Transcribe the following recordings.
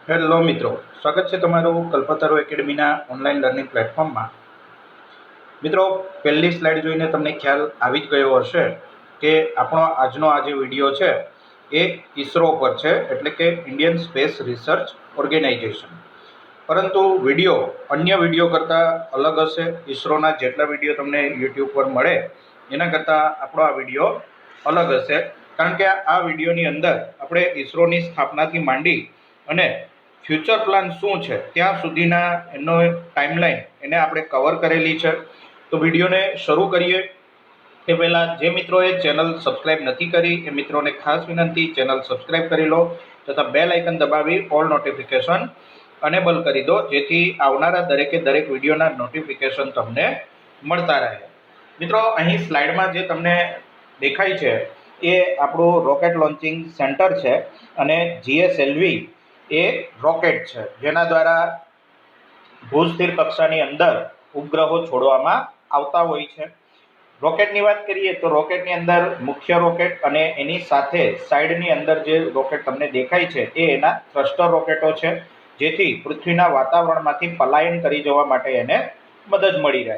Hello મિત્રો, સ્વાગત છે તમારું કલ્પતરુ એકેડમીના ઓનલાઈન લર્નિંગ પ્લેટફોર્મમાં। મિત્રો, પહેલી સ્લાઇડ જોઈને તમને ખ્યાલ આવી જ ગયો હશે કે આપણો આજનો આ જે વિડીયો છે એ ઇસરો પર છે, એટલે કે ઇન્ડિયન સ્પેસ રિસર્ચ ઓર્ગેનાઇઝેશન। પરંતુ વિડીયો અન્ય વિડીયો કરતાં અલગ હશે। ઇસરોના જેટલા વિડીયો તમને યુટ્યુબ પર મળે એના કરતાં આપણો આ વિડીયો અલગ હશે, કારણ કે આ વિડીયોની અંદર આપણે ઇસરોની સ્થાપનાથી માંડી અને ફ્યુચર પ્લાન શું છે ત્યાં સુધીના એનો ટાઈમલાઈન એને આપણે કવર કરેલી છે। તો વિડીયોને શરૂ કરીએ તે પહેલાં જે મિત્રોએ ચેનલ સબસ્ક્રાઈબ નથી કરી એ મિત્રોને ખાસ વિનંતી, ચેનલ સબસ્ક્રાઈબ કરી લો તથા બેલ આઇકન દબાવી ઓલ નોટિફિકેશન અનેબલ કરી દો, જેથી આવનારા દરેક વિડીયોના નોટિફિકેશન તમને મળતા રહે। મિત્રો, અહીં સ્લાઇડમાં જે તમને દેખાય છે એ આપણું રોકેટ લોન્ચિંગ સેન્ટર છે અને GSLV એ રોકેટ છે જેના દ્વારા ભૂસ્થિર કક્ષાની અંદર ઉપગ્રહો છોડવામાં આવતા હોય છે। રોકેટની વાત કરીએ તો રોકેટની અંદર મુખ્ય રોકેટ અને એની સાથે સાઈડની અંદર જે રોકેટ તમને દેખાય છે એ એના થ્રસ્ટર રોકેટો છે, જેથી પૃથ્વીના વાતાવરણમાંથી પલાયન કરી જવા માટે એને મદદ મળી રહે।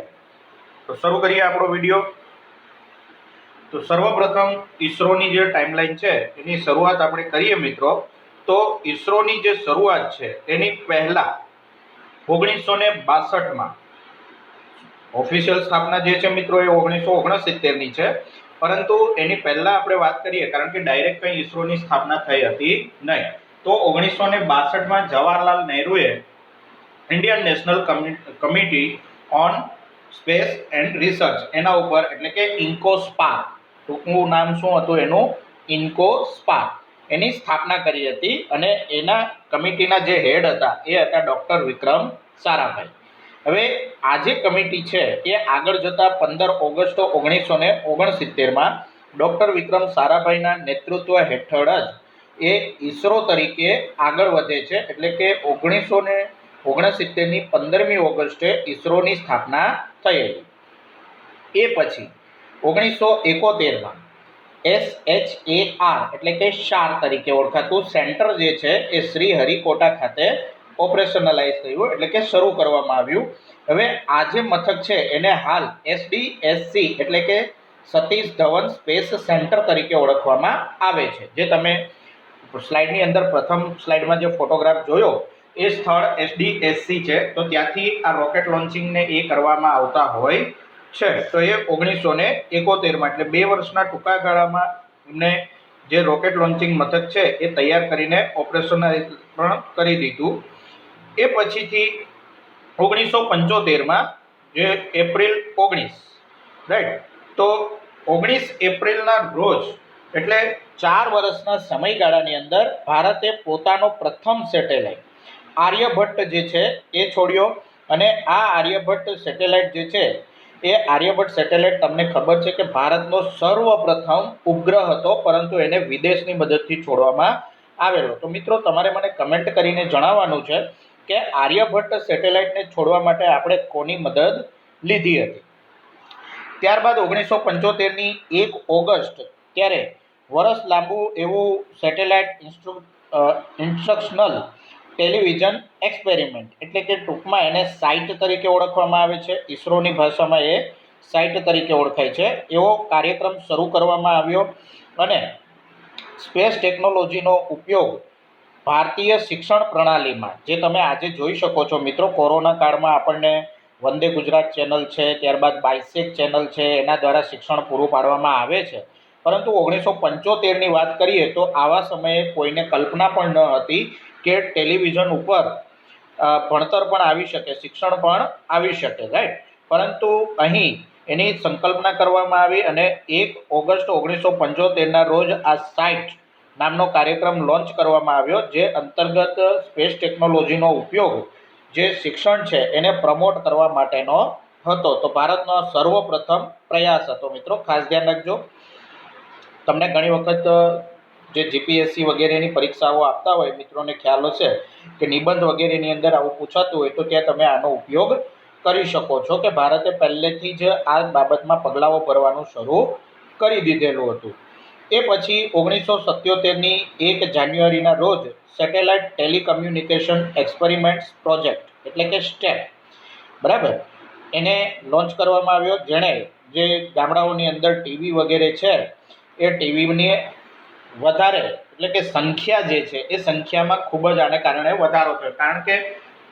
તો શરૂ કરીએ આપણો વિડીયો। તો સર્વપ્રથમ ઇસરોની જે ટાઈમલાઈન છે એની શરૂઆત આપણે કરીએ મિત્રો, તો ઇસરોની જે શરૂઆત છે એની પહેલા 1962માં ઓફિશિયલ સ્થાપના જે છે મિત્રો એ 1969ની છે, પરંતુ એની પહેલા આપણે વાત કરીએ, કારણ કે ડાયરેક્ટ કંઈ ઇસરોની સ્થાપના થઈ હતી નહીં। તો 1962માં જવાહરલાલ નહેરુએ Indian national committee on space and research એના ઉપર, એટલે કે ઇન્કોસ્પાર્ક, ટૂંકું નામ શું હતું એનું, ઇન્કોસ્પાર્ક, એની સ્થાપના કરી હતી અને એના કમિટીના જે હેડ હતા એ હતા ડૉક્ટર વિક્રમ સારાભાઈ। હવે આ જે કમિટી છે એ આગળ જતા 15 ઓગસ્ટ 1969માં ડૉક્ટર વિક્રમ સારાભાઈના નેતૃત્વ હેઠળ જ એ ઇસરો તરીકે આગળ વધે છે, એટલે કે 1969ની 15મી ઓગસ્ટે ઇસરોની સ્થાપના થઈ હતી। એ પછી 1971માં SHAR એટલે કે શાર તરીકે ઓળખાતું સેન્ટર જે છે એ શ્રીહરિકોટા ખાતે ઓપરેશનલાઇઝ થયું, એટલે કે શરૂ કરવામાં આવ્યું। હવે આ જે મથક છે એને હાલ SDSC એટલે કે સતીશ ધવન સ્પેસ સેન્ટર તરીકે ઓળખવામાં આવે છે। જે તમે સ્લાઇડની અંદર પ્રથમ સ્લાઇડમાં જે ફોટોગ્રાફ જોયો એ સ્થળ SDSC છે, તો ત્યાંથી આ રોકેટ લોન્ચિંગને એ કરવામાં આવતા હોય છે। તો એ 1971માં એટલે 2 વર્ષના ટૂંકા ગાળામાં એમને જે રોકેટ લોન્ચિંગ મથક છે એ તૈયાર કરીને ઓપરેશનલાઇઝ પણ કરી દીધું। એ પછીથી 1975માં જે એપ્રિલ 19 રાઈટ, તો 19 એપ્રિલના રોજ એટલે 4 વર્ષના સમયગાળાની અંદર ભારતે પોતાનો પ્રથમ સેટેલાઇટ આર્યભટ્ટ જે છે એ છોડ્યો। અને આ આર્યભટ્ટ સેટેલાઇટ જે છે એ આર્યભટ્ટ સેટેલાઇટ તમને ખબર છે કે ભારતનો સર્વપ્રથમ ઉપગ્રહ હતો, પરંતુ એને વિદેશની મદદથી છોડવામાં આવેલો। તો મિત્રો, તમારે મને કમેન્ટ કરીને જણાવવાનું છે કે આર્યભટ્ટ સેટેલાઇટને છોડવા માટે આપણે કોની મદદ લીધી હતી। ત્યારબાદ 1975ની 1 ઓગસ્ટ ત્યારે વર્ષ લાંબુ એવું સેટેલાઇટ ઇન્સ્ટ્રક્શનલ ટેલિવિઝન એક્સપેરિમેન્ટ, એટલે કે ટૂંકમાં એને સાઇટ તરીકે ઓળખવામાં આવે છે, ઇસરોની ભાષામાં એ સાઇટ તરીકે ઓળખાય છે, એવો કાર્યક્રમ શરૂ કરવામાં આવ્યો। અને સ્પેસ ટેકનોલોજીનો ઉપયોગ ભારતીય શિક્ષણ પ્રણાલીમાં, જે તમે આજે જોઈ શકો છો મિત્રો, કોરોના કાળમાં આપણને વંદે ગુજરાત ચેનલ છે, ત્યારબાદ બાયસેક ચેનલ છે, એના દ્વારા શિક્ષણ પૂરું પાડવામાં આવે છે। પરંતુ 1975ની વાત કરીએ તો આવા સમયે કોઈને કલ્પના પણ ન હતી કે ટેલિવિઝન ઉપર ભણતર પણ આવી શકે, શિક્ષણ પણ આવી શકે, રાઈટ। પરંતુ અહીં એની સંકલ્પના કરવામાં આવી અને 1 ઓગસ્ટ 1975ના રોજ આ સાઇટ નામનો કાર્યક્રમ લોન્ચ કરવામાં આવ્યો, જે અંતર્ગત સ્પેસ ટેકનોલોજીનો ઉપયોગ જે શિક્ષણ છે એને પ્રમોટ કરવા માટેનો હતો। તો ભારતનો સર્વપ્રથમ પ્રયાસ હતો મિત્રો, ખાસ ધ્યાન રાખજો। તમને ઘણી વખત જે જીપીએસસી વગેરેની પરીક્ષાઓ આપતા હોય મિત્રોને ખ્યાલ હશે કે નિબંધ વગેરેની અંદર આવું પૂછાતું હોય તો ત્યાં તમે આનો ઉપયોગ કરી શકો છો કે ભારતે પહેલેથી જ આ બાબતમાં પગલાઓ ભરવાનું શરૂ કરી દીધેલું હતું। એ પછી 1977ની 1 જાન્યુઆરીના રોજ સેટેલાઇટ ટેલિકમ્યુનિકેશન એક્સપેરિમેન્ટ્સ પ્રોજેક્ટ એટલે કે સ્ટેપ, બરાબર, એને લોન્ચ કરવામાં આવ્યો, જેણે જે ગામડાઓની અંદર ટીવી વગેરે છે એ ટીવીની વધારે એટલે કે સંખ્યા જે છે એ સંખ્યામાં ખૂબ જ આને કારણે વધારો થયો, કારણ કે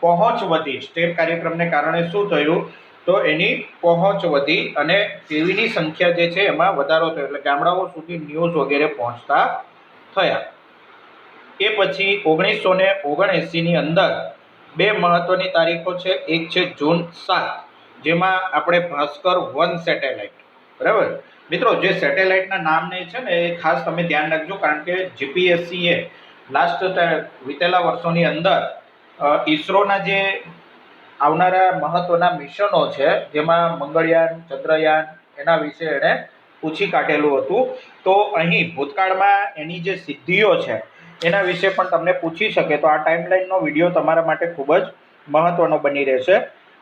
પહોંચ વધી. સ્ટેપ કાર્યક્રમને કારણે શું થયું, તો એની પહોંચ વધી અને ટીવીની સંખ્યા જે છે એમાં વધારો થયો, એટલે ગામડાઓ સુધી ન્યૂઝ વગેરે પહોંચતા થયા. એ પછી 1979ની અંદર 2 મહત્વની તારીખો છે. એક છે જૂન 7, જેમાં આપણે ભાસ્કર-1 સેટેલાઇટ, બરાબર મિત્રો, જે સેટેલાઇટના નામને છે ને એ ખાસ તમે ધ્યાન રાખજો, કારણ કે જીપીએસસીએ લાસ્ટ વીતેલા વર્ષોની અંદર ઈસરોના જે આવનારા મહત્વના મિશનો છે, જેમાં મંગળયાન, ચંદ્રયાન, એના વિશે એણે પૂછી કાઢેલું હતું. તો અહીં ભૂતકાળમાં એની જે સિદ્ધિઓ છે એના વિશે પણ તમને પૂછી શકે, તો આ ટાઈમલાઈનનો વિડીયો તમારા માટે ખૂબ જ મહત્વનો બની રહેશે.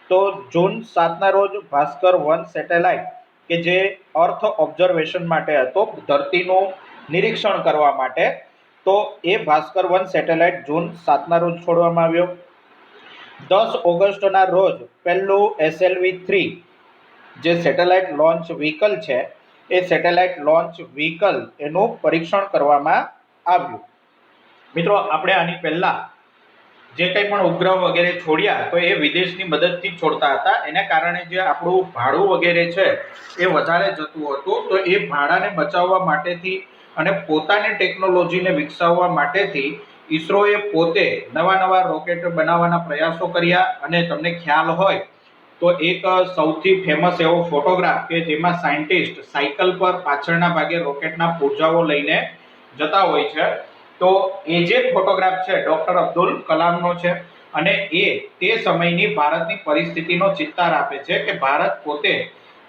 તો જૂન 7ના રોજ ભાસ્કર-1 સેટેલાઇટ કે જે અર્થ ઓબ્ઝર્વેશન માટે હતો, ધરતીનું નિરીક્ષણ કરવા માટે, તો એ ભાસ્કર-1 સેટેલાઇટ જૂન 7ના રોજ છોડવામાં આવ્યો. 10 ઓગસ્ટના રોજ પહેલું SLV-3 જે સેટેલાઇટ લોન્ચ વ્હીકલ છે એ સેટેલાઇટ લોન્ચ વ્હીકલ એનું પરીક્ષણ કરવામાં આવ્યું. મિત્રો, આપણે આની પહેલા જે કંઈ પણ ઉપગ્રહ વગેરે છોડ્યા તો એ વિદેશની મદદથી છોડતા હતા. એને કારણે જે આપણું ભાડું વગેરે છે એ વધારે જતું હતું. તો એ ભાડાને બચાવવા માટેથી અને પોતાની ટેકનોલોજીને વિકસાવવા માટેથી ઈસરોએ પોતે નવા રોકેટ બનાવવાના પ્રયાસો કર્યા. અને તમને ખ્યાલ હોય તો એક સૌથી ફેમસ એવો ફોટોગ્રાફ કે જેમાં સાયન્ટિસ્ટ સાયકલ પર પાછળના ભાગે રોકેટના પૂર્જાઓ લઈને જતા હોય છે, તો એ જે ફોટોગ્રાફ છે ડૉક્ટર અબ્દુલ કલામનો છે. અને એ તે સમયની ભારતની પરિસ્થિતિનો ચિતાર આપે છે કે ભારત પોતે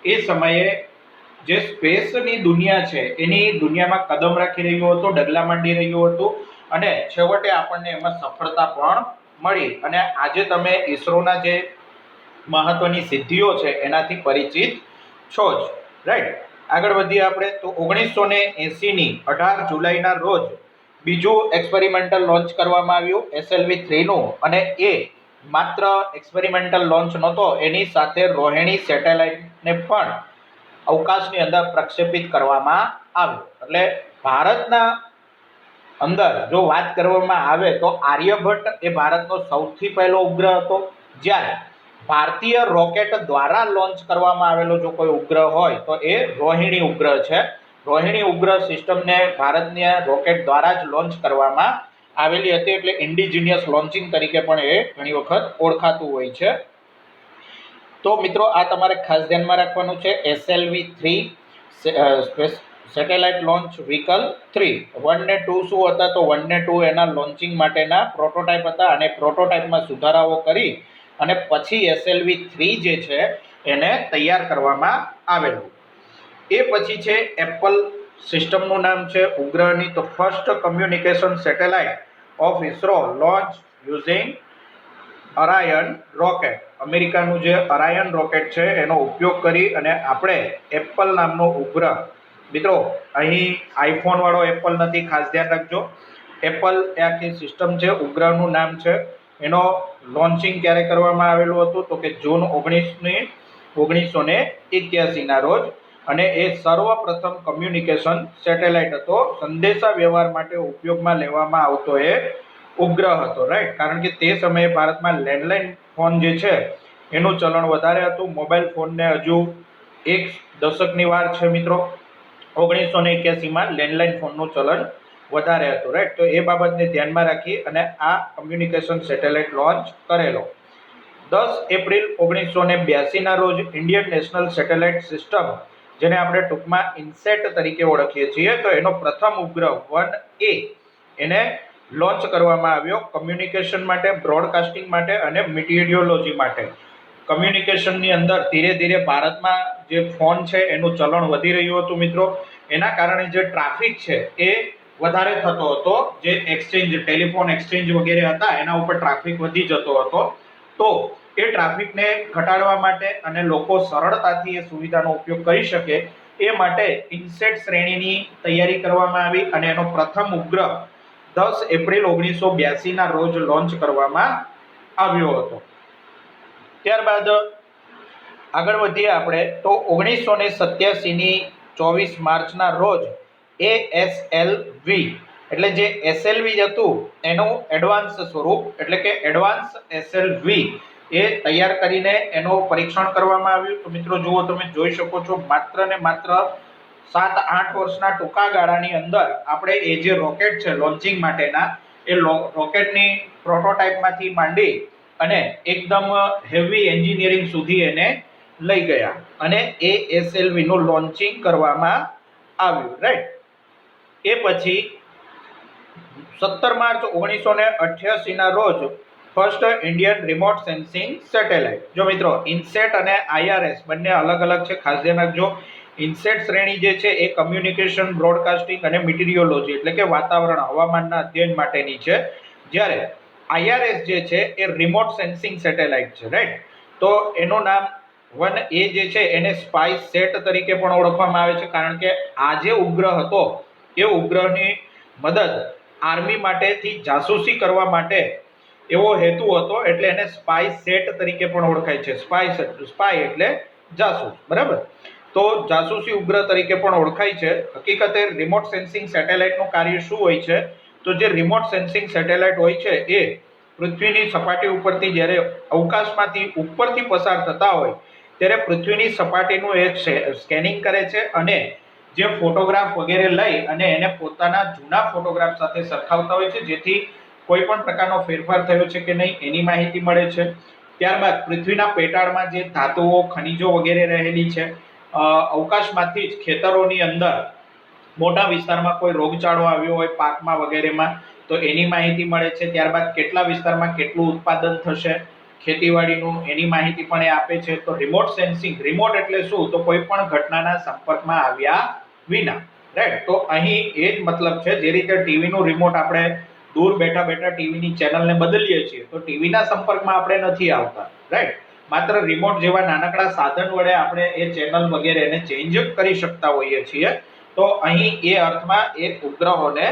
એ સમયે જે સ્પેસની દુનિયા છે એની દુનિયામાં કદમ રાખી રહ્યું હતું, ડગલા માંડી રહ્યું હતું, અને છેવટે આપણને એમાં સફળતા પણ મળી. અને આજે તમે ઈસરોના જે મહત્વની સિદ્ધિઓ છે એનાથી પરિચિત છો જ, રાઈટ. આગળ વધીએ આપણે તો 1980ની 18 જુલાઈના રોજ બીજું એક્સપેરિમેન્ટલ લોન્ચ કરવામાં આવ્યું SLV-3નું. અને એ માત્ર એક્સપેરિમેન્ટલ લોન્ચ નહોતો, એની સાથે રોહિણી સેટેલાઇટને પણ અવકાશની અંદર પ્રક્ષેપિત કરવામાં આવ્યું. એટલે ભારતના અંદર જો વાત કરવામાં આવે તો આર્યભટ્ટ એ ભારતનો સૌથી પહેલો ઉપગ્રહ હતો. જ્યારે ભારતીય રોકેટ દ્વારા લોન્ચ કરવામાં આવેલો જો કોઈ ઉપગ્રહ હોય તો એ રોહિણી ઉપગ્રહ છે. રોહિણી ઉપગ્રહ સિસ્ટમને ભારતના રોકેટ દ્વારા જ લોન્ચ કરવામાં આવેલી હતી, એટલે ઇન્ડિજિનિયસ લોન્ચિંગ તરીકે પણ એ ઘણી વખત ઓળખાતું હોય છે. તો મિત્રો, આ તમારે ખાસ ધ્યાનમાં રાખવાનું છે. SLV-3 સેટેલાઇટ લોન્ચ વ્હીકલ 3, 1 ને 2 શું હતા, તો 1 ને 2 એના લોન્ચિંગ માટેના પ્રોટોટાઇપ હતા, અને પ્રોટોટાઇપમાં સુધારાઓ કરી અને પછી SLV-3 જે છે એને તૈયાર કરવામાં આવેલું. એ પછી છે એપલ સિસ્ટમનું નામ છે ઉપગ્રહની, તો first communication satellite of ISRO launch using Ariane rocket. અમેરિકાનું જે અરાયન રોકેટ છે એનો ઉપયોગ કરી અને આપણે એપલ નામનો ઉપગ્રહ, મિત્રો અહીં આઈફોન વાળો એપલ નથી, ખાસ ધ્યાન રાખજો. એપલ એ આખી સિસ્ટમ છે, ઉપગ્રહનું નામ છે. એનો લોન્ચિંગ ક્યારે કરવામાં આવેલું હતું, તો કે જૂન 1981ના રોજ. અને એ સર્વપ્રથમ કમ્યુનિકેશન સેટેલાઇટ હતો, સંદેશા વ્યવહાર માટે ઉપયોગમાં લેવામાં આવતો એ ઉપગ્રહ હતો, રાઈટ. કારણ કે તે સમયે ભારતમાં લેન્ડલાઇન ફોન જે છે એનું ચલણ વધારે હતું. મોબાઈલ ફોનને હજુ એક દશકની વાર છે મિત્રો. 1981માં લેન્ડલાઇન ફોનનું ચલણ વધારે હતું, રાઈટ. તો એ બાબતને ધ્યાનમાં રાખી અને આ કમ્યુનિકેશન સેટેલાઇટ લોન્ચ કરેલો. 10 એપ્રિલ 1982ના રોજ ઇન્ડિયન નેશનલ સેટેલાઇટ સિસ્ટમ, જેને આપણે ટૂંકમાં ઇન્સેટ તરીકે ઓળખીએ છીએ, તો એનો પ્રથમ ઉપગ્રહ 1A એને લોન્ચ કરવામાં આવ્યો કમ્યુનિકેશન માટે, બ્રોડકાસ્ટિંગ માટે અને મીટિયોરોલોજી માટે. કમ્યુનિકેશનની અંદર ધીરે ધીરે ભારતમાં જે ફોન છે એનું ચલણ વધી રહ્યું હતું મિત્રો. એના કારણે જે ટ્રાફિક છે એ વધારે થતો હતો, જે એક્સચેન્જ, ટેલિફોન એક્સચેન્જ વગેરે હતા એના ઉપર ટ્રાફિક વધી જતો હતો. તો એ ટ્રાફિકને ઘટાડવા માટે અને લોકો સરળતાથી એ સુવિધાનો ઉપયોગ કરી શકે એ માટે ઇન્સેટ શ્રેણીની તૈયારી કરવામાં આવી અને એનો પ્રથમ ઉપગ્રહ 10 એપ્રિલ 1982ના રોજ લોન્ચ કરવામાં આવ્યો હતો. ત્યારબાદ આગળ વધીએ આપણે તો 1987ની 24 માર્ચના રોજ ASLV એટલે જે SLV હતું એનું એડવાન્સ સ્વરૂપ એટલે કે એડવાન્સ SLV એ તૈયાર કરીને એનું પરીક્ષણ કરવામાં આવ્યું. તો મિત્રો જુઓ, તમે જોઈ શકો છો, માત્ર ને માત્ર 7-8 વર્ષના ટૂંકા ગાળાની અંદર આપણે એ જે રોકેટ છે લોન્ચિંગ માટેના એ રોકેટની પ્રોટોટાઇપમાંથી માંડી અને એકદમ હેવી એન્જિનિયરિંગ સુધી એને લઈ ગયા અને ASLV નું લોન્ચિંગ કરવામાં આવ્યું, રાઈટ. એ પછી 17 માર્ચ 1988ના રોજ first Indian remote sensing satellite. જો મિત્રો, ઇન્સેટ અને IRS બંને અલગ અલગ છે, ખાસ ધ્યાન રાખજો. ઇન્સેટ શ્રેણી જે છે એ કમ્યુનિકેશન, બ્રોડકાસ્ટિંગ અને મિટીરિયોલોજી એટલે કે વાતાવરણ, હવામાનના અધ્યયન માટેની છે, જ્યારે IRS જે છે એ રિમોટ સેન્સિંગ સેટેલાઇટ છે, રાઈટ. તો એનું નામ 1A જે છે એને સ્પાઇસ સેટ તરીકે પણ ઓળખવામાં આવે છે, કારણ કે આ જે ઉપગ્રહ હતો એ ઉપગ્રહની મદદ આર્મી માટેથી જાસૂસી કરવા માટે એવો હેતુ હતો, એટલે એને સ્પાઇસ સેટ તરીકે પણ ઓળખાય છે. સ્પાય એટલે જાસૂસ, બરાબર. તો જાસૂસી ઉપગ્રહ તરીકે પણ ઓળખાય છે. હકીકતે રિમોટ સેન્સિંગ સેટેલાઇટનું કાર્ય શું હોય છે? તો જે રિમોટ સેન્સિંગ સેટેલાઇટ હોય છે એ પૃથ્વીની સપાટી ઉપરથી જ્યારે અવકાશમાંથી ઉપરથી પસાર થતા હોય ત્યારે પૃથ્વીની સપાટીનું એક સ્કેનિંગ કરે છે અને જે ફોટોગ્રાફ વગેરે લઈ અને એને પોતાના જૂના ફોટોગ્રાફ સાથે સરખાવતા હોય છે, જેથી કોઈ પણ પ્રકારનો ફેરફાર થયો છે કે નહીં એની માહિતી મળે છે. ત્યારબાદ પૃથ્વીના પેટાળમાં જે ધાતુઓ, ખનિજો વગેરે રહેલી છે, અવકાશમાંથી જ ખેતરોની અંદર મોટા વિસ્તારમાં કોઈ રોગચાળો આવ્યો હોય પાકમાં વગેરેમાં તો એની માહિતી મળે છે. ત્યારબાદ કેટલા વિસ્તારમાં કેટલું ઉત્પાદન થશે ખેતીવાડીનું એની માહિતી પણ એ આપે છે. તો રિમોટ સેન્સિંગ, રિમોટ એટલે શું? તો કોઈ પણ ઘટનાના સંપર્કમાં આવ્યા વિના, રાઈટ. તો અહીં એ જ મતલબ છે, જે રીતે ટીવીનું રિમોટ આપણે દૂર બેઠા બેઠા ટીવીની ચેનલને બદલીએ છીએ તો ટીવીના સંપર્કમાં આપણે નથી આવતા, રાઈટ. માત્ર રિમોટ જેવા નાનકડા સાધન વડે આપણે એ ચેનલ વગેરે એને ચેન્જ કરી શકતા હોઈએ છીએ. તો અહીં એ અર્થમાં એ ઉપગ્રહોને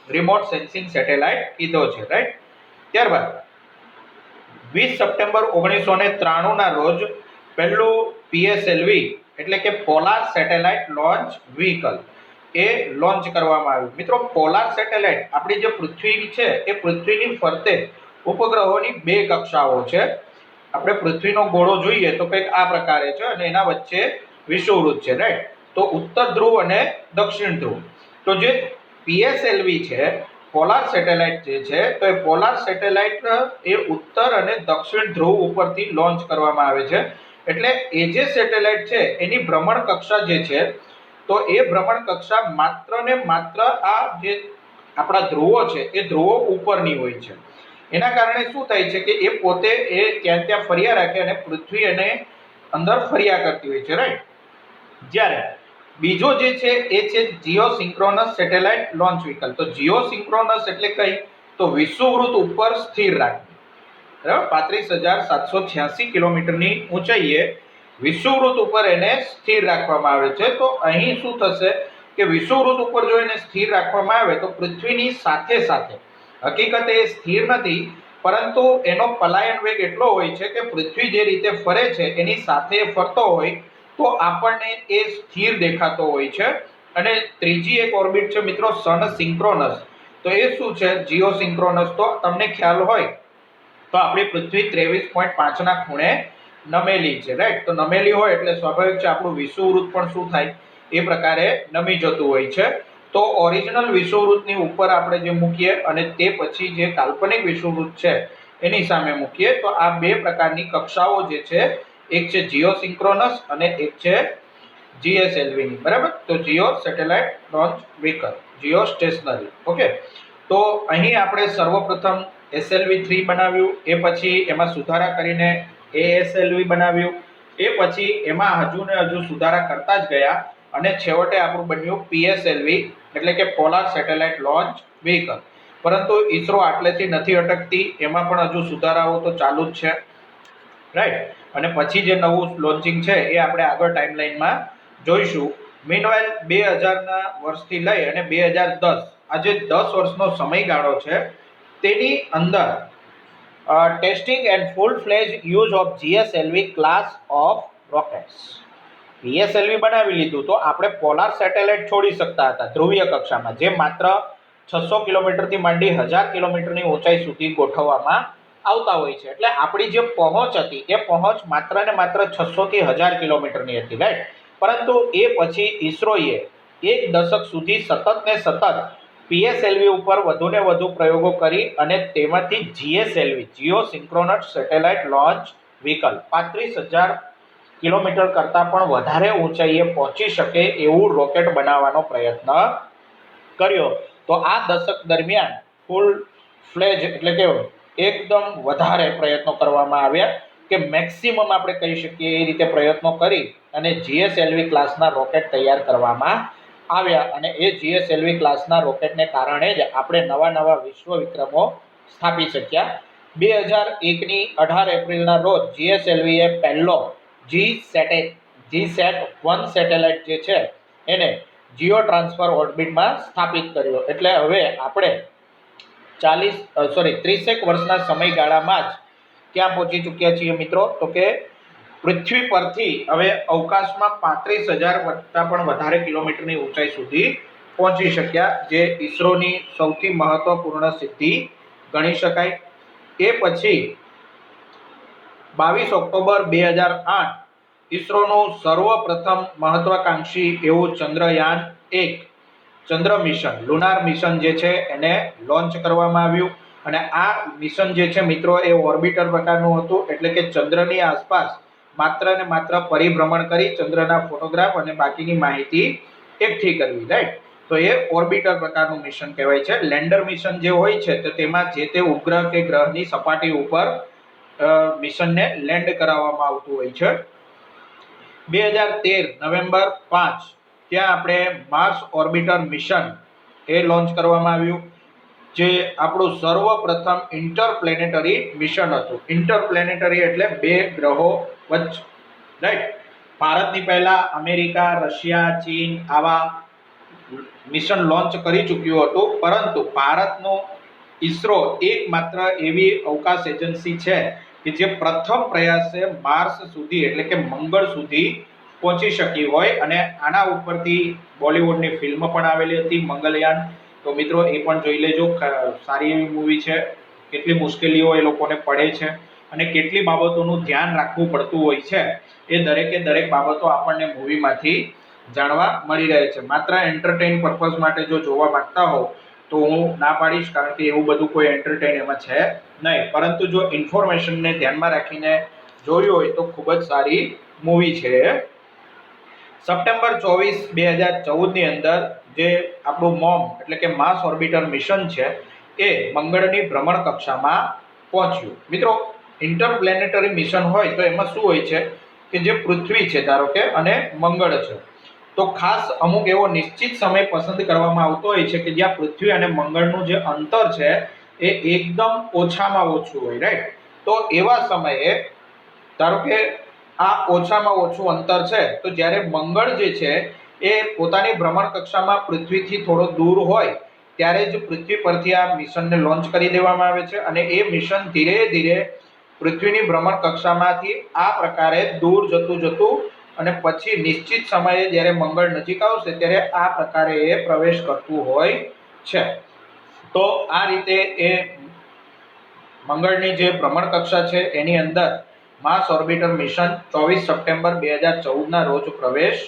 રિમોટ સેન્સિંગ સેટેલાઇટ કીધો છે, રાઈટ. ત્યારબાદ 20 સપ્ટેમ્બર 1993ના રોજ પહેલું PSLV એટલે કે પોલાર સેટેલાઇટ લોન્ચ વ્હીકલ એ લોન્ચ કરવામાં આવ્યું. મિત્રો, પોલાર સેટેલાઇટ આપણી જે પૃથ્વી છે એ પૃથ્વીની ફરતે ઉપગ્રહોની બે કક્ષાઓ છે. આપણે પૃથ્વીનો ગોળો જોઈએ તો કંઈક આ પ્રકારે છે અને એના વચ્ચે વિષુવવૃત્ત છે, રાઈટ. તો ઉત્તર ધ્રુવ અને દક્ષિણ ધ્રુવ. તો જે PSLV છે પોલાર સેટેલાઇટ જે છે તો એ પોલાર સેટેલાઇટ એ ઉત્તર અને દક્ષિણ ધ્રુવ ઉપરથી લોન્ચ કરવામાં આવે છે. એટલે એ જે સેટેલાઇટ છે એની ભ્રમણ કક્ષા જે છે તો એ ભ્રમણ કક્ષા માત્ર ને માત્ર આ જે આપણા ધ્રુવો છે એ ધ્રુવો ઉપરની હોય છે. એના કારણે શું થાય છે કે એ પોતે એ ત્યાં ફર્યા રાખે અને પૃથ્વી એને અંદર ફર્યા કરતી હોય છે, રાઈટ. જ્યારે બીજો જે છે એ છે જીઓસિંક્રોનસ સેટેલાઇટ લોન્ચ વ્હીકલ. તો જીઓસિંક્રોનસ એટલે કઈ? તો વિષુવવૃત્ત ઉપર સ્થિર રાખવી, બરાબર. 35,786 કિલોમીટરની ઊંચાઈએ વિષુવવૃત્ત ઉપર એને સ્થિર રાખવામાં આવે છે. તો અહીં શું થશે કે વિષુવવૃત્ત ઉપર જો એને સ્થિર રાખવામાં આવે તો પૃથ્વીની સાથે સાથે, હકીકતે એ સ્થિર નથી પરંતુ એનો પલાયન વેગ એટલો હોય છે કે પૃથ્વી જે રીતે ફરે છે એની સાથે ફરતો હોય તો આપણને એ સ્થિર દેખાતો હોય છે. અને ત્રીજી એક ઓર્બિટ છે મિત્રો સન સિંક્રોનસ. તો એ શું છે જીઓસિંક્રોનસ? તો તમને ખ્યાલ હોય તો આપણી પૃથ્વી 23.5ના ખૂણે નમેલી છે, રાઈટ. તો નમેલી હોય એટલે સ્વાભાવિક છે આપણું વિષુવવૃત્ત પણ શું થાય એ પ્રકારે નમી જતું હોય છે. તો ઓરિજિનલ વિષુવવૃત્તની ઉપર આપણે જે મૂકીએ અને તે પછી જે કાલ્પનિક વિષુવવૃત્ત છે એની સામે મૂકીએ તો આ બે પ્રકારની કક્ષાઓ જે છે, એક છે જીઓસિંક્રોનસ અને એક છે GSLV ની, બરાબર. તો geo satellite launch vehicle, geostationary, okay. તો અહીં આપણે સર્વપ્રથમ SLV3 બનાવ્યું, એ પછી એમાં સુધારા કરીને ASLV બનાવ્યું, એ પછી એમાં હજુ ને હજુ સુધારા કરતા જ ગયા અને છેવટે આપણું બન્યું PSLV એટલે કે પોલાર સેટેલાઇટ લોન્ચ વ્હીકલ. પરંતુ ઈસરો આટલેથી નથી અટકતી, એમાં પણ હજુ સુધારાઓ તો ચાલુ જ છે, રાઈટ. અને પછી જે નવું લોન્ચિંગ છે એ આપણે આગળ ટાઈમલાઈનમાં જોઈશું. મીનવાઇલ 2000ના વર્ષથી લઈ અને 2010 આ જે 10 વર્ષનો સમયગાળો છે તેની અંદર testing and full fledge use of GSLV class of rockets. PSLV બનાવી લીધું તો આપણે પોલાર સેટેલાઇટ છોડી શકતા હતા ધ્રુવીય કક્ષામાં, જે માત્ર 600 કિલોમીટરથી માંડી 1000 કિલોમીટરની ઊંચાઈ સુધી ગોઠવવામાં આવતા હોય છે. એટલે આપણી જે પહોંચ હતી એ પહોંચ માત્ર ને માત્ર 600 થી 1000 કિલોમીટરની હતી, રાઈટ. પરંતુ એ પછી ઈસરોએ એક દશક સુધી સતત ને સતત પીએસએલવી ઉપર વધુને વધુ પ્રયોગો કરી અને તેમાંથી GSLV Jio synchronous satellite launch vehicle 35,000 kilometre કરતાં પણ વધારે ઊંચાઈએ પહોંચી શકે એવું રોકેટ બનાવવાનો પ્રયત્ન કર્યો. તો આ દશક દરમિયાન ફૂલ ફ્લેજ એટલે કે એકદમ વધારે પ્રયત્નો કરવામાં આવ્યા કે મેક્સિમમ આપણે કહી શકીએ એ રીતે પ્રયત્નો કરી અને જીએસએલવી ક્લાસના રોકેટ તૈયાર કરવામાં આવ્યા. અને એ જીએસએલવી ક્લાસના રોકેટને કારણે જ આપણે નવા વિશ્વ વિક્રમો સ્થાપી શક્યા. 2001ની 18 એપ્રિલના રોજ જીએસએલવીએ પહેલો જીસેટ-1 સેટેલાઇટ જે છે એને જીઓ ટ્રાન્સફર ઓર્બિટમાં સ્થાપિત કર્યો. એટલે હવે આપણે 30 વર્ષના સમયગાળામાં જ ક્યાં પહોંચી ચૂક્યા છીએ મિત્રો? તો કે પૃથ્વી પરથી હવે અવકાશમાં 35,000 કરતાં પણ વધારે કિલોમીટરની ઊંચાઈ સુધી પહોંચી શક્યા, જે ઈસરોની સૌથી મહત્વપૂર્ણ સિદ્ધિ ગણી શકાય. એ પછી 22 ઓક્ટોબર 2008 ઈસરોનું સર્વપ્રથમ મહત્વાકાંક્ષી એવું ચંદ્રયાન-1 ચંદ્ર મિશન, લુનાર મિશન જે છે એને લોન્ચ કરવામાં આવ્યું. અને આ મિશન જે છે મિત્રો એ ઓર્બિટર પ્રકારનું હતું, એટલે કે ચંદ્રની આસપાસ માત્ર ને માત્ર પરિભ્રમણ કરી ચંદ્રના ફોટોગ્રાફ અને બાકીની માહિતી એકઠી કરવી, રાઈટ. તો એ ઓર્બિટર પ્રકારનું મિશન કહેવાય છે. લેન્ડર મિશન જે હોય છે તો તેમાં જે તે ઉપગ્રહ કે ગ્રહની સપાટી ઉપર મિશનને લેન્ડ કરાવવામાં આવતું હોય છે. 2013 નવેમ્બર 5 ત્યાં આપણે માર્સ ઓર્બિટર મિશન એ લોન્ચ કરવામાં આવ્યું, જે આપણું સર્વપ્રથમ ઇન્ટરપ્લેનેટરી મિશન હતું. ઇન્ટરપ્લેનેટરી એટલે બે ગ્રહો વચ્ચે, રાઈટ. ભારતની પહેલા અમેરિકા, રશિયા, ચીન આવા મિશન લોન્ચ કરી ચૂક્યું હતું, પરંતુ ભારતનું ઈસરો એકમાત્ર એવી અવકાશ એજન્સી છે કે જે પ્રથમ પ્રયાસે માર્સ સુધી એટલે કે મંગળ સુધી પહોંચી શકી હોય. અને આના ઉપરથી બોલિવૂડની ફિલ્મ પણ આવેલી હતી મંગળયાન. તો મિત્રો એ પણ જોઈ લેજો, સારી એવી મૂવી છે. કેટલી મુશ્કેલીઓ એ લોકોને પડે છે અને કેટલી બાબતોનું ધ્યાન રાખવું પડતું હોય છે એ દરેક બાબતો આપણને મૂવીમાંથી જાણવા મળી રહે છે. માત્ર એન્ટરટેઇન પર્પઝ માટે જો જોવા માંગતા હોવ તો હું ના પાડીશ, કારણ કે એવું બધું કોઈ એન્ટરટેઇન એમાં છે નહીં. પરંતુ જો ઇન્ફોર્મેશનને ધ્યાનમાં રાખીને જોયું હોય તો ખૂબ જ સારી મૂવી છે. સપ્ટેમ્બર 24, 2014ની અંદર જે આપણું મોમ એટલે કે માર્સ ઓર્બિટર મિશન છે એ મંગળની ભ્રમણ કક્ષામાં પહોંચ્યું. મિત્રો ઇન્ટરપ્લેનેટરી મિશન હોય તો એમાં શું હોય છે કે જે પૃથ્વી છે ધારો કે અને મંગળ છે, તો ખાસ અમુક એવો નિશ્ચિત સમય પસંદ કરવામાં આવતો હોય છે કે જ્યાં પૃથ્વી અને મંગળનું જે અંતર છે એ એકદમ ઓછામાં ઓછું હોય, રાઈટ. તો એવા સમયે ધારો કે આ ઓછામાં ઓછું અંતર છે, તો જ્યારે મંગળ જે છે એ પોતાની ભ્રમણ કક્ષામાં પૃથ્વીથી થોડો દૂર હોય ત્યારે જ પૃથ્વી પરથી આ મિશનને લોન્ચ કરી દેવામાં આવે છે. અને એ મિશન ધીરે ધીરે પૃથ્વીની ભ્રમણ કક્ષામાંથી આ પ્રકારે દૂર જતું અને પછી નિશ્ચિત સમયે જ્યારે મંગળ નજીક આવશે ત્યારે આ પ્રકારે એ પ્રવેશ કરતું હોય છે. તો આ રીતે એ મંગળની જે ભ્રમણ કક્ષા છે એની અંદર માર્સ ઓર્બિટર મિશન 24 સપ્ટેમ્બર 2014ના રોજ પ્રવેશ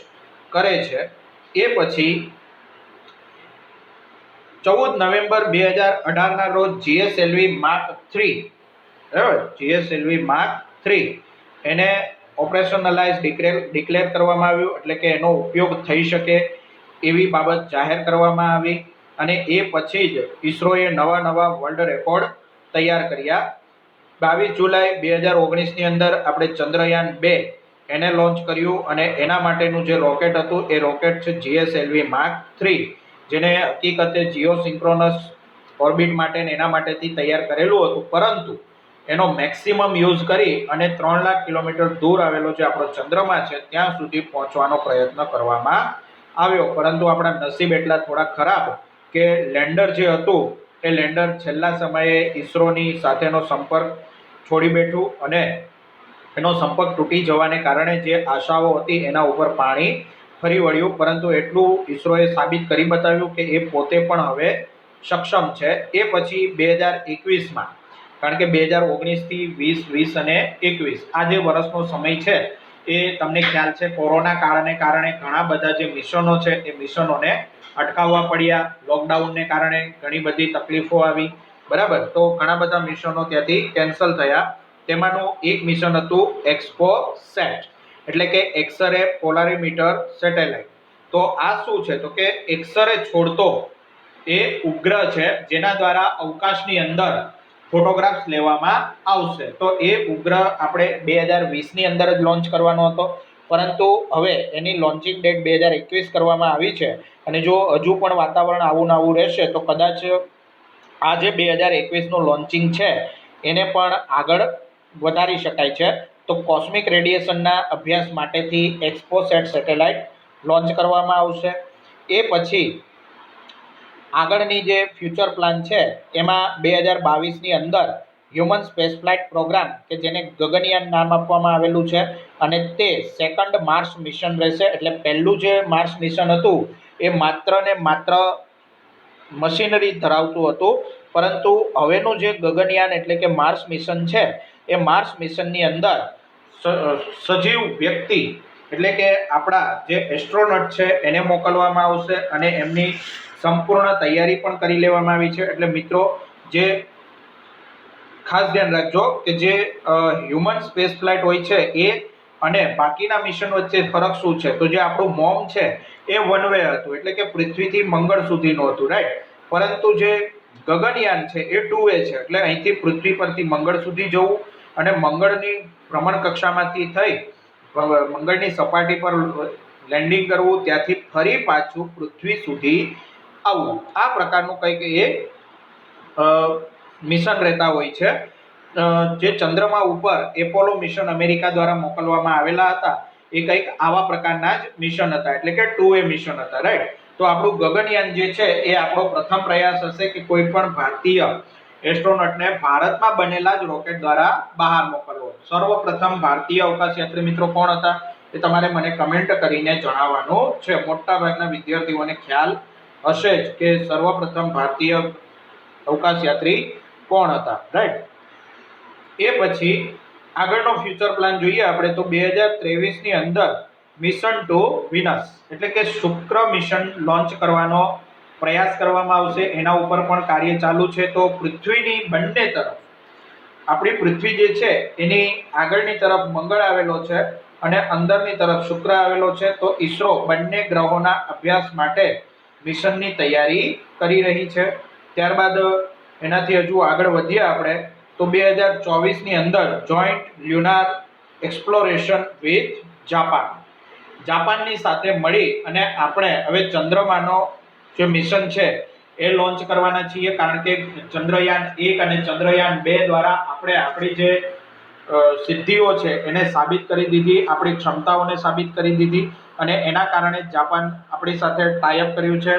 કરે છે. એ પછી 14 નવેમ્બર 2018ના રોજ જીએસએલવી માર્ક 3, બરાબર, જીએસએલવી માર્ક 3 એને ઓપરેશનલાઇઝ ડિક્લેર કરવામાં આવ્યું, એટલે કે એનો ઉપયોગ થઈ શકે એવી બાબત જાહેર કરવામાં આવી. અને એ પછી જ ઈસરોએ નવા વર્લ્ડ રેકોર્ડ તૈયાર કર્યા. 22 જુલાઈ 2019ની અંદર આપણે ચંદ્રયાન-2 એને લોન્ચ કર્યું અને એના માટેનું જે રોકેટ હતું એ રોકેટ છે જીએસએલવી માર્ક 3, જેને હકીકતે જીઓ સિન્ક્રોનસ ઓર્બિટ માટે એના માટેથી તૈયાર કરેલું હતું, પરંતુ એનો મેક્સિમમ યુઝ કરી અને 3 લાખ કિલોમીટર દૂર આવેલો જે આપણો ચંદ્રમા છે ત્યાં સુધી પહોંચવાનો પ્રયત્ન કરવામાં આવ્યો, પરંતુ આપણા નસીબ એટલા થોડા ખરાબ કે લેન્ડર જે હતું એ લેન્ડર છેલ્લા સમયે ઈસરોની સાથેનો સંપર્ક છોડી બેઠું અને એનો સંપર્ક તૂટી જવાને કારણે જે આશાઓ હતી એના ઉપર પાણી ફરી વળ્યું. પરંતુ એટલું ઈસરોએ સાબિત કરી બતાવ્યું કે એ પોતે પણ હવે સક્ષમ છે. એ પછી 2021માં, કારણ કે 2019થી 20 અને 21 આ જે વર્ષનો સમય છે એ તમને ખ્યાલ છે કોરોના કાળને કારણે ઘણા બધા જે મિશનો છે એ મિશનોને અટકાવવા પડ્યા. લોકડાઉનને કારણે ઘણી બધી તકલીફો આવી, બરાબર. તો ઘણા બધા મિશનો ત્યાંથી કેન્સલ થયા. તેમાંનું એક મિશન હતું એક્સપોસેટ, એટલે કે એક્સરે પોલારીમીટર સેટેલાઇટ. તો આ શું છે? તો કે એક્સરે છોડતો એ ઉપગ્રહ છે જેના દ્વારા અવકાશની અંદર ફોટોગ્રાફ્સ લેવામાં આવશે. તો એ ઉપગ્રહ આપણે 2020ની અંદર જ લોન્ચ કરવાનો હતો, પરંતુ હવે એની લોન્ચિંગ ડેટ 2021 કરવામાં આવી છે. અને જો હજુ પણ વાતાવરણ આવું ને આવું રહેશે તો કદાચ આ જે 2021નું લોન્ચિંગ છે એને પણ આગળ વધારી શકાય છે. તો કોસ્મિક રેડિયેશનના અભ્યાસ માટેથી એક્સપોસેટ સેટેલાઇટ લોન્ચ કરવામાં આવશે. એ પછી આગળની જે ફ્યુચર પ્લાન છે એમાં 2022ની અંદર હ્યુમન સ્પેસ ફ્લાઇટ પ્રોગ્રામ કે જેને ગગનયાન નામ આપવામાં આવેલું છે, અને તે સેકન્ડ માર્સ મિશન રહેશે. એટલે પહેલું જે માર્સ મિશન હતું એ માત્ર ને માત્ર મશીનરી ધરાવતું હતું, પરંતુ હવેનું જે ગગનયાન એટલે કે માર્સ મિશન છે એ માર્સ મિશનની અંદર સજીવ વ્યક્તિ એટલે કે આપણા જે એસ્ટ્રોનટ છે એને મોકલવામાં આવશે અને એમની સંપૂર્ણ તૈયારી પણ કરી લેવામાં આવી છે. એટલે મિત્રો, જે ખાસ ધ્યાન રાખજો કે જે હ્યુમન સ્પેસ ફ્લાઇટ હોય છે એ અને બાકીના મિશન વચ્ચે ફરક શું છે? તો જે આપણું મોમ છે એ વન વે હતું, એટલે કે પૃથ્વીથી મંગળ સુધીનું હતું, રાઈટ. પરંતુ જે ગગનયાન છે એ ટુ વે છે, એટલે અહીંથી પૃથ્વી પરથી મંગળ સુધી જવું અને મંગળની ભ્રમણ કક્ષામાંથી થઈ મંગળની સપાટી પર લેન્ડિંગ કરવું, ત્યાંથી ફરી પાછું પૃથ્વી સુધી આવવું. આ પ્રકારનું કંઈક એ મિશન રહેતા હોય છે. જે ચંદ્રમા ઉપર એપોલો મિશન અમેરિકા દ્વારા મોકલવામાં આવેલા હતા એ કંઈક આવા પ્રકારના જ મિશન હતા, એટલે કે ટુ વે મિશન હતા, રાઈટ. તો આપણું ગગનયાન જે છે એ આપણો પ્રથમ પ્રયાસ હશે કે કોઈ પણ ભારતીય એસ્ટ્રોનટને ભારતમાં બનેલા જ રોકેટ દ્વારા બહાર મોકલવો. સર્વપ્રથમ ભારતીય અવકાશયાત્રી મિત્રો કોણ હતા એ તમારે મને કમેન્ટ કરીને જણાવવાનું છે. મોટા ભાગના વિદ્યાર્થીઓને ખ્યાલ હશે જ કે સર્વપ્રથમ ભારતીય અવકાશયાત્રી કોણ હતા, રાઈટ. એ પછી આગળનો ફ્યુચર પ્લાન જોઈએ આપણે તો 2023ની અંદર મિશન ટુ વિનસ એટલે કે શુક્ર મિશન લોન્ચ કરવાનો પ્રયાસ કરવામાં આવશે. એના ઉપર પણ કાર્ય ચાલુ છે. તો પૃથ્વીની બંને તરફ આપણી પૃથ્વી જે છે એની આગળની તરફ મંગળ આવેલો છે અને અંદરની તરફ શુક્ર આવેલો છે. તો ઈસરો બંને ગ્રહોના અભ્યાસ માટે મિશનની તૈયારી કરી રહી છે. ત્યારબાદ એનાથી હજુ આગળ વધીએ આપણે તો 2024ની અંદર જોઈન્ટ લ્યુનાર એક્સપ્લોરેશન વિથ જાપાનની સાથે મળી અને આપણે હવે ચંદ્રમાનો જે મિશન છે એ લોન્ચ કરવાના છીએ. કારણ કે ચંદ્રયાન 1 અને ચંદ્રયાન 2 દ્વારા આપણે આપણી જે સિદ્ધિઓ છે એને સાબિત કરી દીધી, આપણી ક્ષમતાઓને સાબિત કરી દીધી અને એના કારણે જાપાન આપણી સાથે ટાઈઅપ કર્યું છે.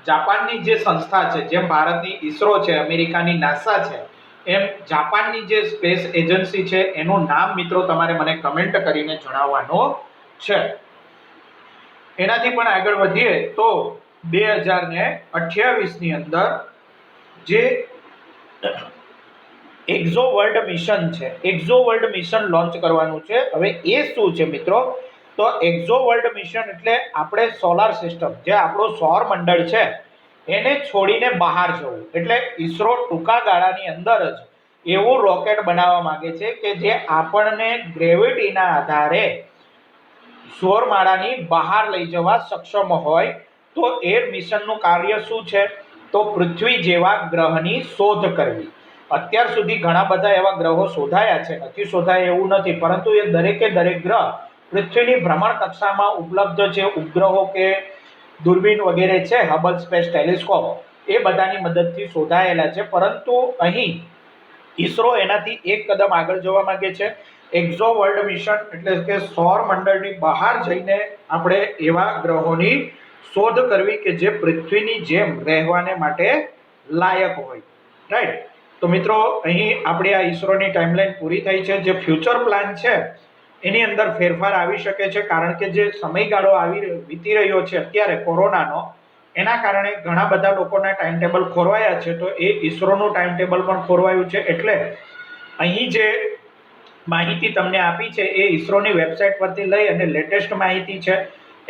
જાપાનની જે સંસ્થા છે, જેમ ભારતની ઈસરો છે, અમેરિકાની નાસા છે, એમ જાપાનની જે સ્પેસ એજન્સી છે એનું નામ મિત્રો તમારે મને કમેન્ટ કરીને જણાવવાનું છે. એનાથી પણ આગળ વધીએ તો 2028ની અંદર જે એક્ઝો વર્લ્ડ મિશન છે, એક્ઝો વર્લ્ડ મિશન લોન્ચ કરવાનું છે. હવે એ શું છે મિત્રો? તો એક્ઝો વર્લ્ડ મિશન એટલે આપણે સોલાર સિસ્ટમ, જે આપણો સૌર મંડળ છે એને છોડીને બહાર જવું. એટલે ઈસરો ટૂંકા ગાળાની અંદર જ એવું રોકેટ બનાવવા માંગે છે કે જે આપણને ગ્રેવિટીના આધારે સૌરમાળાની બહાર લઈ જવા સક્ષમ હોય. તો એ મિશનનું કાર્ય શું છે? તો પૃથ્વી જેવા ગ્રહની શોધ કરવી. અત્યાર સુધી ઘણા બધા એવા ગ્રહો શોધાયા છે, નથી શોધાયા એવું નથી, પરંતુ એ દરેકે દરેક ગ્રહ પૃથ્વીની ભ્રમણ કક્ષામાં ઉપલબ્ધ જે ઉપગ્રહો કે દૂરબીન વગેરે છે, હબલ સ્પેસ ટેલિસ્કોપ, એ બધાની મદદથી શોધાયેલા છે. પરંતુ અહીં ઈસરો એનાથી એક કદમ આગળ જવા માંગે છે. એક્ઝો વર્લ્ડ મિશન એટલે કે સૌર મંડળની બહાર જઈને આપણે એવા ગ્રહોની શોધ કરવી કે જે પૃથ્વીની જેમ રહેવાને માટે લાયક હોય. રાઈટ. તો મિત્રો અહીં આપણી આ ઈસરોની ટાઈમલાઈન પૂરી થઈ છે. જે ફ્યુચર પ્લાન છે એની અંદર ફેરફાર આવી શકે છે, કારણ કે જે સમયગાળો વીતી રહ્યો છે અત્યારે કોરોનાનો, એના કારણે ઘણા બધા લોકોના ટાઈમ ટેબલ ખોરવાયા છે. તો એ ઈસરોનું ટાઈમ ટેબલ પણ ખોરવાયું છે. એટલે અહીં જે માહિતી તમને આપી છે એ ઈસરોની વેબસાઇટ પરથી લઈ અને લેટેસ્ટ માહિતી છે.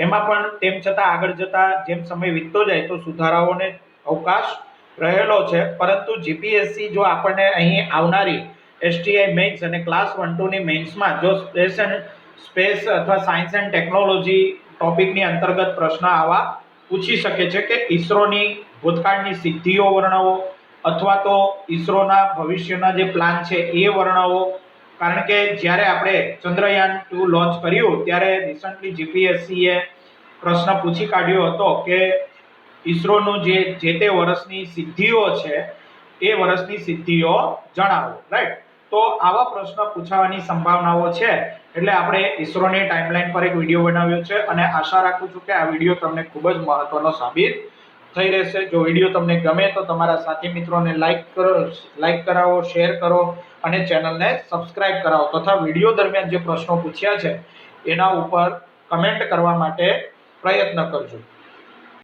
એમાં પણ તેમ છતાં આગળ જતા જેમ સમય વીતતો જાય તો સુધારાઓને અવકાશ રહેલો છે. પરંતુ જીપીએસસી જો આપણને અહીં આવનારી એસટીઆઈ મેઇન્સ અને ક્લાસ 1-2 ની મેઇન્સમાં જો સ્પેસ અથવા સાયન્સ એન્ડ ટેકનોલોજી ટોપિકની અંતર્ગત પ્રશ્ન આવા પૂછી શકે છે કે ઈસરોની ભૂતકાળની સિદ્ધિઓ વર્ણવો, અથવા તો ઈસરોના ભવિષ્યના જે પ્લાન છે એ વર્ણવો. કારણ કે જ્યારે આપણે ચંદ્રયાન-2 લોન્ચ કર્યું ત્યારે રિસન્ટલી જીપીએસસીએ પ્રશ્ન પૂછી કાઢ્યો હતો કે ઈસરોનું જે તે વર્ષની સિદ્ધિઓ છે એ વર્ષની સિદ્ધિઓ જણાવો. રાઈટ. તો આવા પ્રશ્ન પૂછાવાની સંભાવનાઓ છે. એટલે આપણે ઈસરોની ટાઈમલાઈન પર એક વિડીયો બનાવ્યો છે અને આશા રાખું છું કે આ વિડીયો તમને ખૂબ જ મહત્વનો સાબિત થઈ રહેશે. જો વિડીયો તમને ગમે તો તમારા સાથી મિત્રોને લાઈક કરાવો, શેર કરો અને ચેનલને સબસ્ક્રાઇબ કરાવો, તથા વિડીયો દરમિયાન જે પ્રશ્નો પૂછ્યા છે એના ઉપર કમેન્ટ કરવા માટે પ્રયત્ન કરજો.